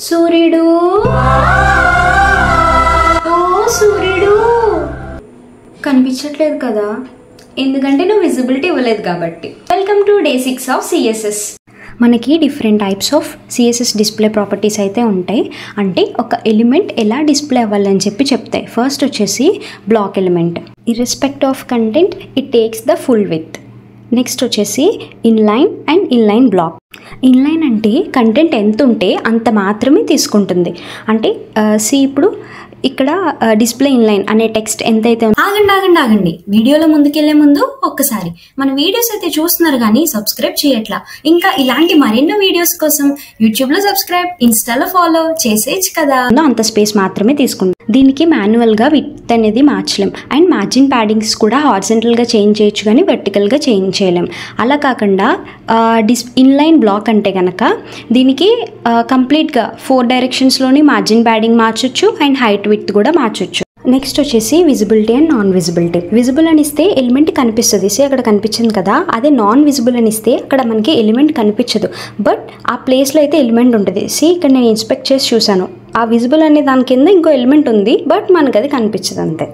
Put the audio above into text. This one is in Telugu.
సూర్యుడు ఓ సూర్యుడు కనిపించట్లేదు కదా, ఎందుకంటే నువ్వు విజిబిలిటీ ఇవ్వలేదు కాబట్టి. Welcome to day 6 of CSS. మనకి different types of CSS display properties అయితే ఉంటాయి. అంటే ఒక ఎలిమెంట్ ఎలా డిస్ప్లే అవ్వాలని చెప్తాయి. ఫస్ట్ వచ్చేసి block element, irrespect of content it takes the full width. Next వచ్చేసి inline and inline block. Inline అంటే కంటెంట్ ఎంత ఉంటే అంత మాత్రమే తీసుకుంటుంది. అంటే ఇప్పుడు ఇక్కడ డిస్ప్లే ఇన్లైన్ అనే టెక్స్ట్ ఎంతైతే ఆగండి వీడియోలో ముందుకెళ్లే ముందు ఒక్కసారి మన వీడియోస్ అయితే చూస్తున్నారు కానీ సబ్స్క్రైబ్ చేయట్లా. ఇంకా ఇలాంటి మరెన్నో వీడియోస్ కోసం యూట్యూబ్ లో సబ్స్క్రైబ్, ఇన్స్టాలో ఫాలో చేసేయచ్చు కదా. అంత స్పేస్ మాత్రమే తీసుకుంటాం. దీనికి మాన్యువల్ గా విడ్త్ అనేది మార్చలేం. అండ్ మార్జిన్ ప్యాడింగ్స్ కూడా హారిజంటల్ గా చేంజ్ చేయొచ్చు కానీ వర్టికల్ గా చేంజ్ చేయలేం. అలా కాకుండా ఇన్లైన్ బ్లాక్ అంటే కనుక దీనికి కంప్లీట్ గా 4 డైరెక్షన్స్ లోని మార్జిన్ ప్యాడింగ్ మార్చొచ్చు అండ్ హైట్ విడ్త్ కూడా మార్చొచ్చు. నెక్స్ట్ వచ్చేసి visibility and non visibility. Visible అని ఇస్తే ఎలిమెంట్ కనిపిస్తుంది, అక్కడ కనిపించింది కదా. అదే నాన్ విజిబుల్ అని ఇస్తే అక్కడ మనకి ఎలిమెంట్ కనిపించదు, బట్ ఆ ప్లేస్లో అయితే ఎలిమెంట్ ఉంటుంది. ఇక్కడ నేను ఇన్స్పెక్ట్ చేసి చూసాను, ఆ విజిబుల్ అనే దాని కింద ఇంకో ఎలిమెంట్ ఉంది, బట్ మనకు అది కనిపించదు అంతే.